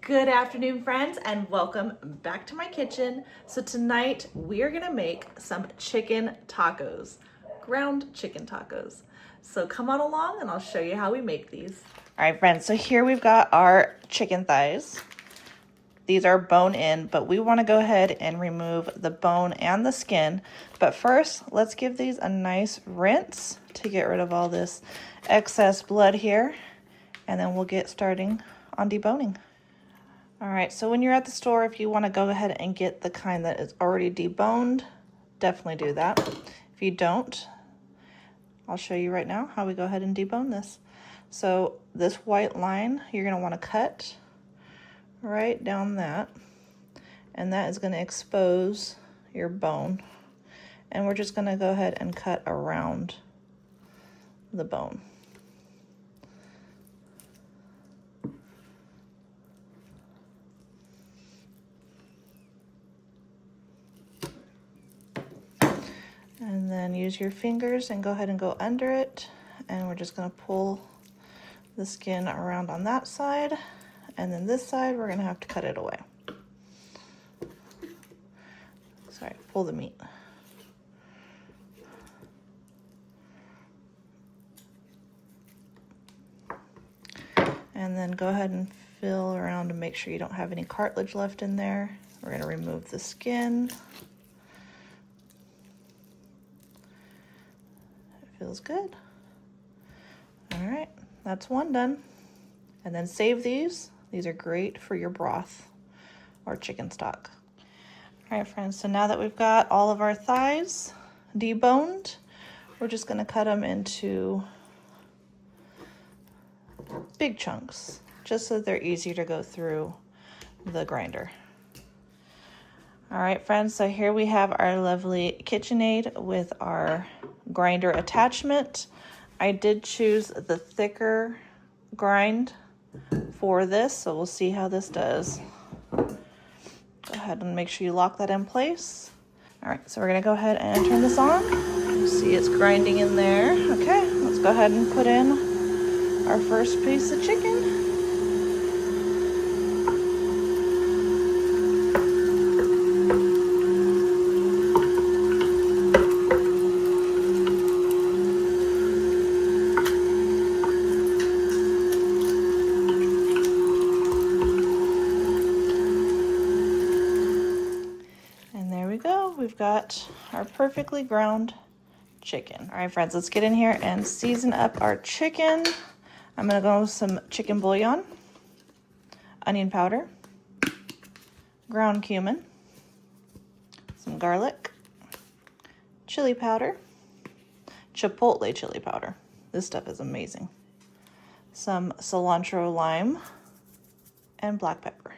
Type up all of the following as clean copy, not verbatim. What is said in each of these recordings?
Good afternoon, friends, and welcome back to my kitchen. So tonight we are gonna make some chicken tacos, ground chicken tacos. So come on along and I'll show you how we make these. All right, friends, so here we've got our chicken thighs. These are bone in, but we wanna go ahead and remove the bone and the skin. But first, let's give these a nice rinse to get rid of all this excess blood here. And then we'll get starting on deboning. All right, so when you're at the store, if you want to go ahead and get the kind that is already deboned, definitely do that. If you don't, I'll show you right now how we go ahead and debone this. So this white line, you're going to want to cut right down that, and that is going to expose your bone. And we're just going to go ahead and cut around the bone. And then use your fingers and go ahead and go under it. And we're just going to pull the skin around on that side. And then this side, we're going to have to cut it away. Sorry, pull the meat. And then go ahead and feel around to make sure you don't have any cartilage left in there. We're going to remove the skin. Feels good. All right, that's one done. And then save these. These are great for your broth or chicken stock. All right, friends, so now that we've got all of our thighs deboned, we're just gonna cut them into big chunks, just so they're easier to go through the grinder. All right, friends, so here we have our lovely KitchenAid with our grinder attachment. I did choose the thicker grind for this, so we'll see how this does. Go ahead and make sure you lock that in place. All right, so we're gonna go ahead and turn this on. You see it's grinding in there. Okay, let's go ahead and put in our first piece of chicken. We've got our perfectly ground chicken. All right, friends, let's get in here and season up our chicken. I'm gonna go with some chicken bouillon, onion powder, ground cumin, some garlic, chili powder, chipotle chili powder. This stuff is amazing. Some cilantro lime, and black pepper.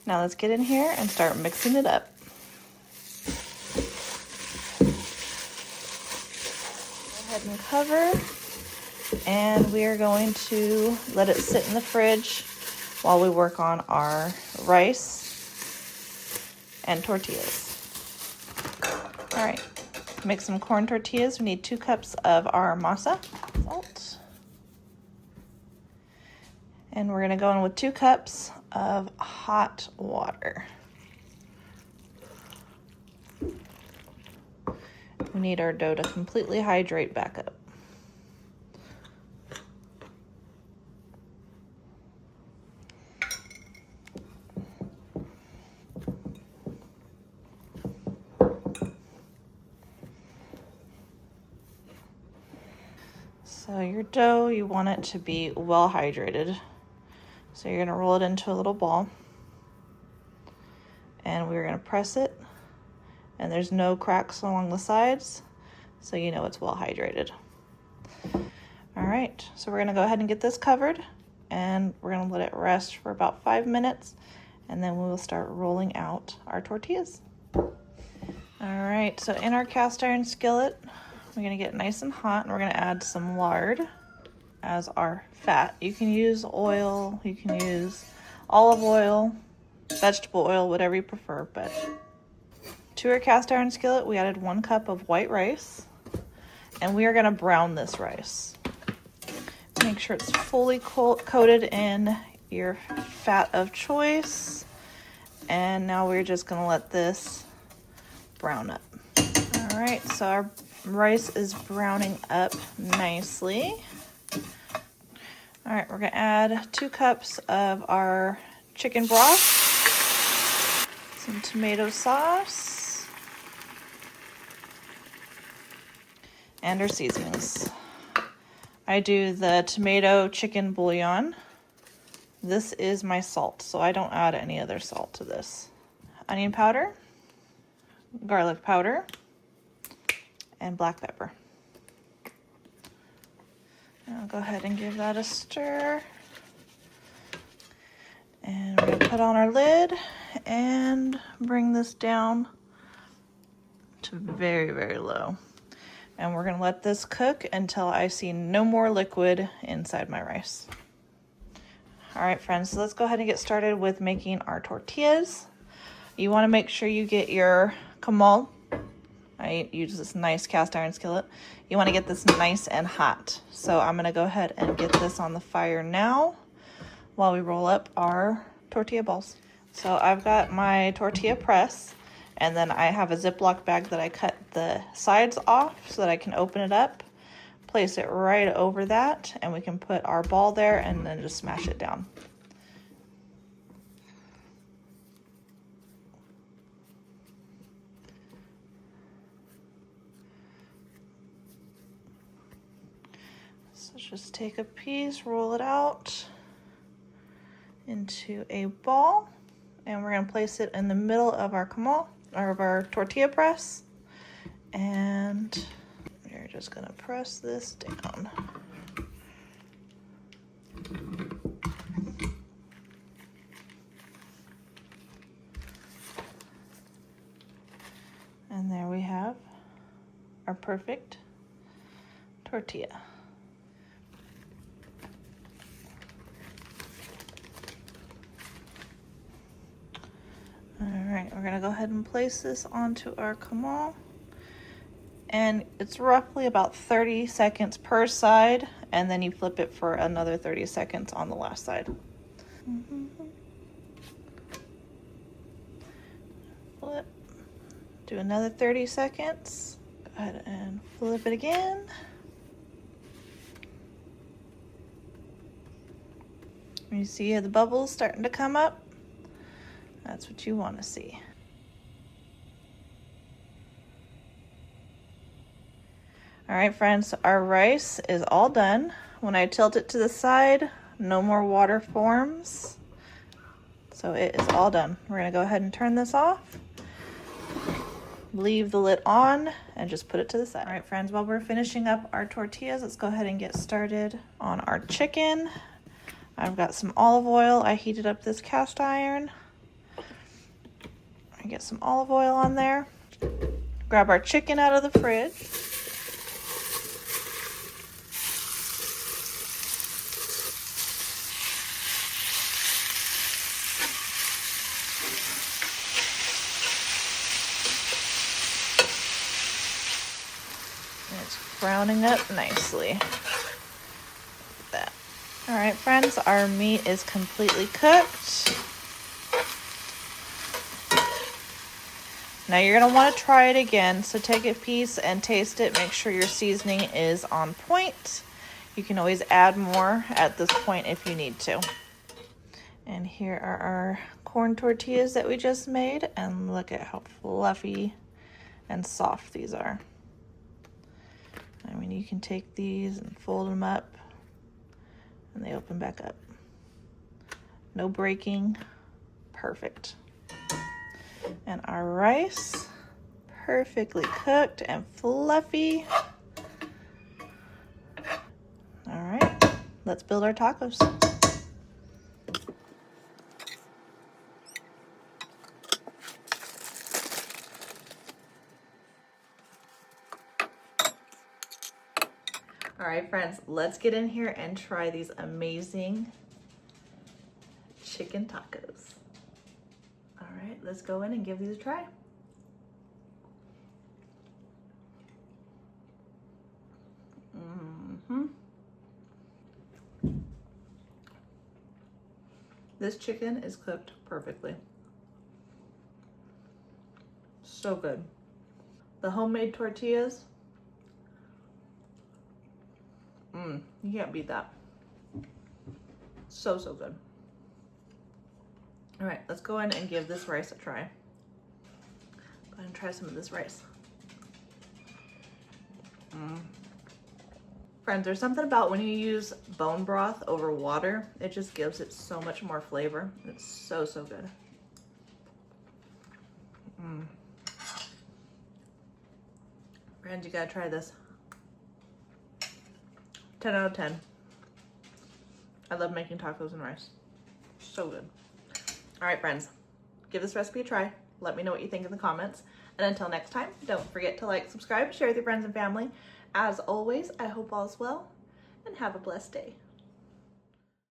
Now let's get in here and start mixing it up. Go ahead and cover, and we are going to let it sit in the fridge while we work on our rice and tortillas. All right, to make some corn tortillas, we need 2 cups of our masa, salt, and we're gonna go in with 2 cups of hot water. We need our dough to completely hydrate back up. So your dough, you want it to be well hydrated. So you're gonna roll it into a little ball, and we're gonna press it, and there's no cracks along the sides, so you know it's well hydrated. All right, so we're gonna go ahead and get this covered, and we're gonna let it rest for about 5 minutes, and then we will start rolling out our tortillas. All right, so in our cast iron skillet, we're gonna get nice and hot, and we're gonna add some lard as our fat. You can use oil, you can use olive oil, vegetable oil, whatever you prefer. But to our cast iron skillet, we added 1 cup of white rice, and we are going to brown this rice. Make sure it's fully coated in your fat of choice. And now we're just gonna let this brown up. All right, so our rice is browning up nicely. All right, we're gonna add 2 cups of our chicken broth, some tomato sauce, and our seasonings. I do the tomato chicken bouillon. This is my salt, so I don't add any other salt to this. Onion powder, garlic powder, and black pepper. I'll go ahead and give that a stir. And we're gonna put on our lid and bring this down to very, very low. And we're gonna let this cook until I see no more liquid inside my rice. All right, friends, so let's go ahead and get started with making our tortillas. You wanna make sure you get your comal. I use this nice cast iron skillet. You wanna get this nice and hot. So I'm gonna go ahead and get this on the fire now while we roll up our tortilla balls. So I've got my tortilla press, and then I have a Ziploc bag that I cut the sides off so that I can open it up, place it right over that, and we can put our ball there and then just smash it down. So just take a piece, roll it out into a ball, and we're gonna place it in the middle of our comal, or of our tortilla press, and we're just gonna press this down. And there we have our perfect tortilla. All right, we're gonna go ahead and place this onto our comal. And it's roughly about 30 seconds per side, and then you flip it for another 30 seconds on the last side. Flip, do another 30 seconds. Go ahead and flip it again. You see the bubbles starting to come up? That's what you want to see. All right, friends, our rice is all done. When I tilt it to the side, no more water forms. So it is all done. We're gonna go ahead and turn this off. Leave the lid on and just put it to the side. All right, friends, while we're finishing up our tortillas, let's go ahead and get started on our chicken. I've got some olive oil. I heated up this cast iron. I get some olive oil on there. Grab our chicken out of the fridge. And it's browning up nicely. Look at that. All right, friends, our meat is completely cooked. Now you're gonna wanna try it again, so take a piece and taste it. Make sure your seasoning is on point. You can always add more at this point if you need to. And here are our corn tortillas that we just made, and look at how fluffy and soft these are. I mean, you can take these and fold them up, and they open back up. No breaking, perfect. And our rice, perfectly cooked and fluffy. All right, let's build our tacos. All right, friends, let's get in here and try these amazing chicken tacos. All right, let's go in and give these a try. This chicken is cooked perfectly. So good. The homemade tortillas, you can't beat that. So, so good. All right, let's go in and give this rice a try. Go ahead and try some of this rice. Friends, there's something about when you use bone broth over water, it just gives it so much more flavor. It's so, so good. Friends, you gotta try this. 10 out of 10. I love making tacos and rice. So good. All right, friends, give this recipe a try. Let me know what you think in the comments. And until next time, don't forget to like, subscribe, share with your friends and family. As always, I hope all is well and have a blessed day.